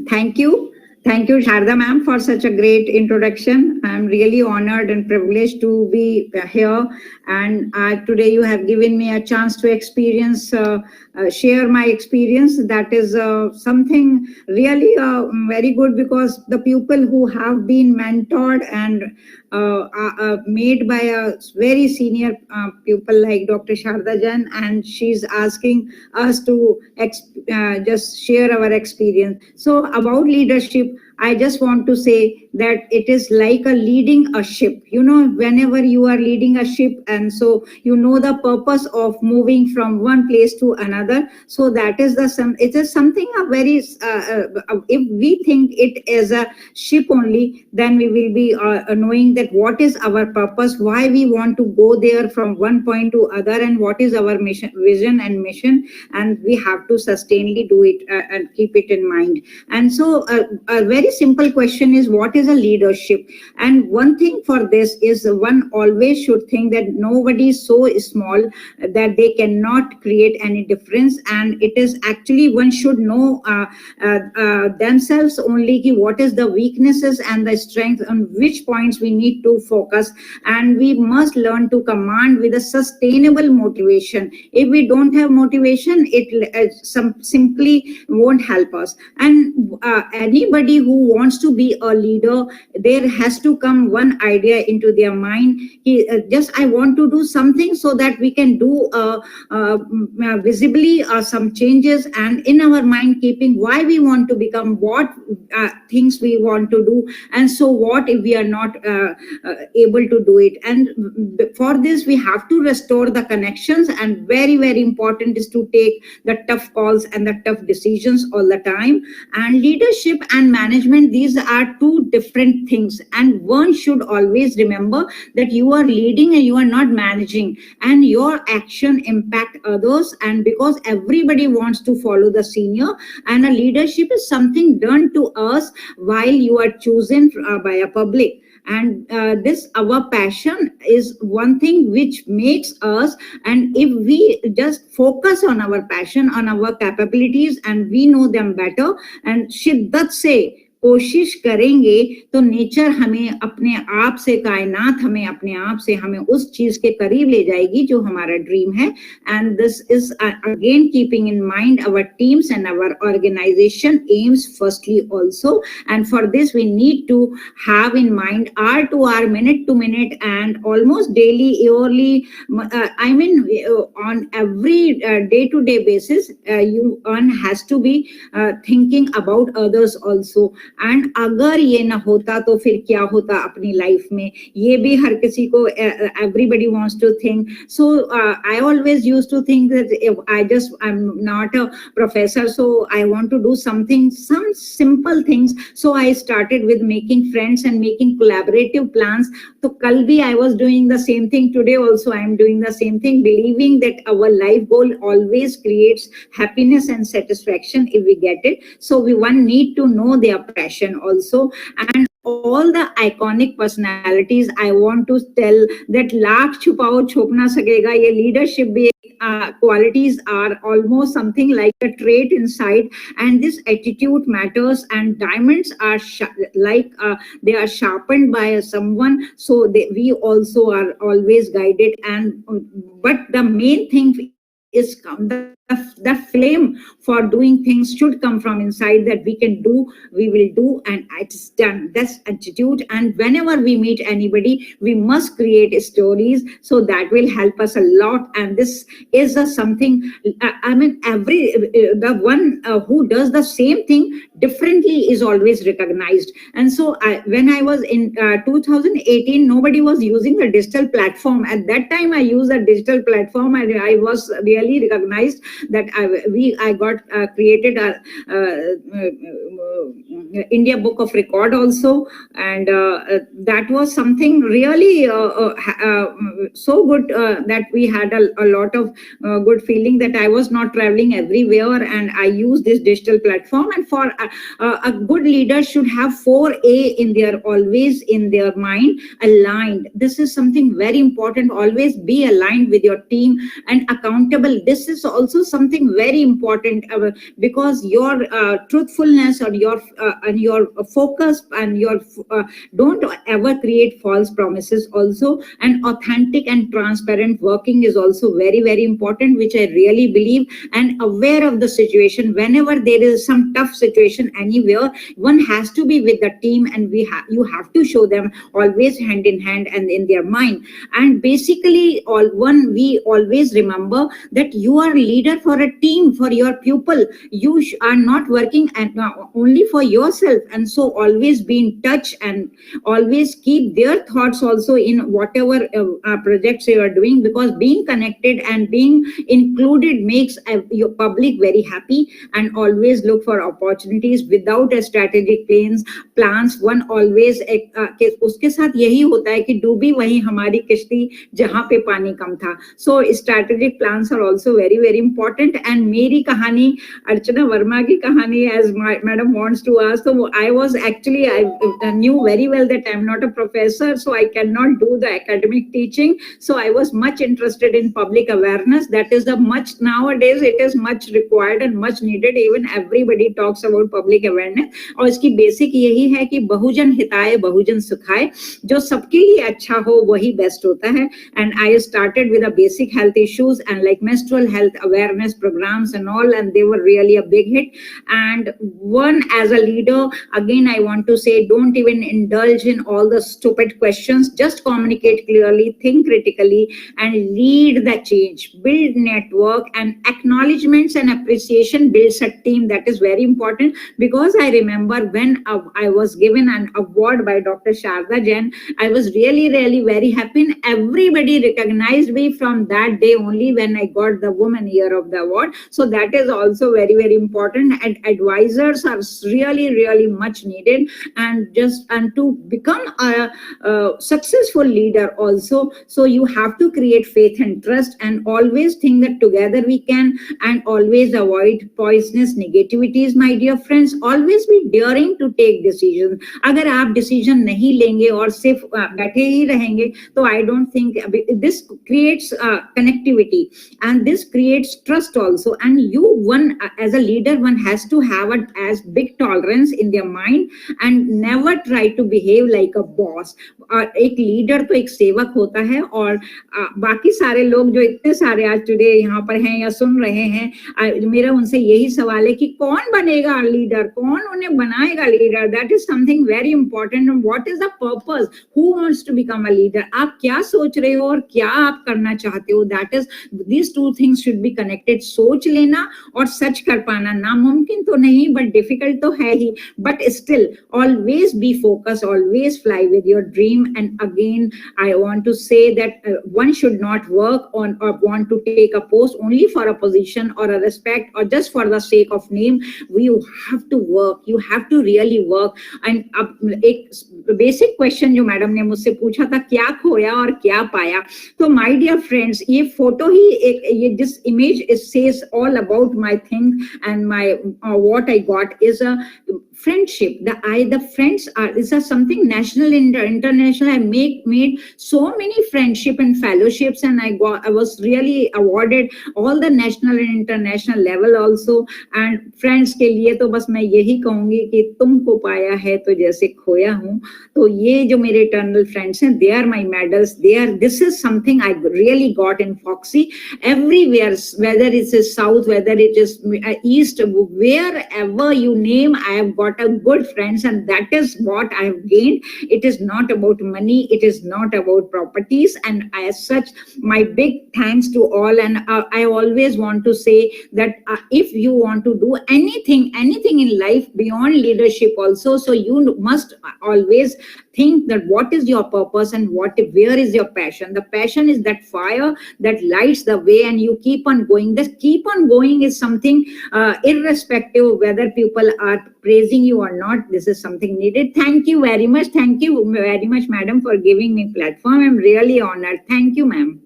Thank you. Thank you, Sharda ma'am, for such a great introduction. I'm really honored and privileged to be here. And today you have given me a chance to share my experience. That is something really very good, because the people who have been mentored and made by a very senior pupil like Dr. Sharda Jan, and she's asking us to just share our experience. So about leadership, I just want to say that it is like a leading a ship. Whenever you are leading a ship, and so the purpose of moving from one place to another. So that is it is something a very if we think it is a ship only, then we will be knowing that what is our purpose, why we want to go there from one point to other, and what is our mission, vision and mission, and we have to sustainably do it and keep it in mind. And so a very simple question is, what is a leadership? And one thing for this is, one always should think that nobody is so small that they cannot create any difference, and it is actually, one should know themselves only, what is the weaknesses and the strength, on which points we need to focus, and we must learn to command with a sustainable motivation. If we don't have motivation, it simply won't help us. And anybody who wants to be a leader, there has to come one idea into their mind. I want to do something so that we can do visibly some changes, and in our mind keeping why we want to become, what things we want to do, and so what if we are not able to do it. And for this we have to restore the connections, and very, very important is to take the tough calls and the tough decisions all the time. And leadership and management, these are two different things, and one should always remember that you are leading and you are not managing, and your action impact others, and because everybody wants to follow the senior, and a leadership is something done to us while you are chosen by a public. And this, our passion, is one thing which makes us, and if we just focus on our passion, on our capabilities, and we know them better, and शिद्दत से कोशिश करेंगे, तो nature हमें अपने आप से, कायनात हमें अपने आप से हमें उस चीज के करीब ले जाएगी जो हमारा ड्रीम है. And this is again keeping in mind our teams and our organization aims firstly also, and for this we need to have in mind hour to hour, minute to minute, and almost daily, yearly, on every day-to-day basis, one has to be thinking about others also. And अगर ये ना होता तो फिर क्या होता अपनी life में, ये भी हर किसी को, everybody wants to think. So I always used to think that if I'm not a professor, so I want to do some simple things. So I started with making friends and making collaborative plans. So kal bhi I was doing the same thing, today also I am doing the same thing, believing that our life goal always creates happiness and satisfaction if we get it. So one need to know their passion also. And all the iconic personalities, I want to tell that lakh छुपाओ छुप ना सकेगा, ये leadership भी qualities are almost something like a trait inside, and this attitude matters, and diamonds are they are sharpened by someone, so we also are always guided. And but the main thing is the flame for doing things should come from inside, that we can do, we will do, and it's done. That's attitude. And whenever we meet anybody, we must create stories, so that will help us a lot. And this is something, the one who does the same thing differently is always recognized. And so when I was in 2018, nobody was using the digital platform. At that time I used a digital platform, and I was really recognized that I got created a India Book of Record also, and that was something really so good, that we had a lot of good feeling that I was not traveling everywhere, and I used this digital platform. And for a good leader should have 4A in their, always in their mind, aligned. This is something very important. Always be aligned with your team and accountable people. This is also something very important, because your truthfulness or your and your focus and your don't ever create false promises also. And authentic and transparent working is also very very important, which I really believe. And aware of the situation, whenever there is some tough situation anywhere, one has to be with the team, and you have to show them always hand in hand and in their mind. And basically all one we always remember that you are leader for a team, for your pupil. You are not working and only for yourself. And so always be in touch, and always keep their thoughts also in whatever projects you are doing, because being connected and being included makes your public very happy. And always look for opportunities without a strategic plans one always उसके साथ यही होता है कि डूबी वही हमारी किश्ती जहां पे पानी कम था. So strategic plans are also very very important. And मेरी कहानी, अर्चना वर्मा की कहानी, as my madam wants to ask, so I was actually, I knew very well that I'm not a professor, so I cannot do the academic teaching. So I was much interested in public awareness. That is the much nowadays it is much required and much needed. Even everybody talks about public awareness. और इसकी basic यही है कि बहुजन हिताय बहुजन सुखाय, जो सबके लिए अच्छा हो वही बेस्ट होता है. And I started with the basic health issues and like menstrual health awareness programs and all, and they were really a big hit. And one, as a leader, again I want to say, don't even indulge in all the stupid questions. Just communicate clearly, think critically, and lead the change. Build network, and acknowledgements and appreciation builds a team. That is very important, because I remember when I was given an award by Dr. Sharda Jain, I was really really very happy, and everybody recognized me from that day only when I got the Woman Year of the Award. So that is also very very important. And advisors are really really much needed, and to become a successful leader also. So you have to create faith and trust, and always think that together we can, and always avoid poisonous negativities, my dear friends. Always be daring to take decisions. अगर आप decision नहीं लेंगे और सिर्फ बैठे ही रहेंगे, तो I don't think this creates connectivity, and this creates trust also. And one as a leader, one has to have as big tolerance in their mind, and never try to behave like a boss. एक leader तो एक सेवक होता है, और बाकी सारे लोग जो इतने सारे आज टुडे यहाँ पर हैं या सुन रहे हैं, मेरा उनसे यही सवाल है कि कौन बनेगा लीडर, कौन उन्हें बनाएगा leader. That is something very important. What is the purpose, who wants to become a leader. आप क्या सोच रहे हो और क्या आप करना चाहते हो. That is, these two things should be connected. सोच लेना और सच कर पाना नामुमकिन तो नहीं, बट डिफिकल्ट तो है ही, but still always be focused, always fly with your dream. And again I want to say that one should not work on or want to take a post only for a position or a respect or just for the sake of name. You have to work, you have to really work. And एक basic question जो madam ने मुझसे पूछा था, क्या खोया और क्या पाया. तो my dear friends, ये फोटो ही एक, ये this image it says all about my thing, and my what I got is a friendship. The friends are, is a something national and international. I made so many friendship and fellowships, and I was really awarded all the national and international level also. And friends के लिए तो बस मैं यही कहूंगी कि तुमको पाया है तो जैसे खोया हूँ. तो ये जो मेरे eternal friends हैं, they are my medals. This is something I really got in Foxy. Everywhere, whether it is south, whether it is east, wherever you name, I have got a good friends, and that is what I have gained. It is not about money, it is not about properties. And as such, my big thanks to all. And I always want to say that if you want to do anything in life beyond leadership also, so you must always think that what is your purpose and where is your passion. The passion is that fire that lights the way, and you keep on going. This keep on going is something irrespective of whether people are praising you or not. This is something needed. Thank you very much. Thank you very much, madam, for giving me platform. I'm really honored. Thank you, ma'am.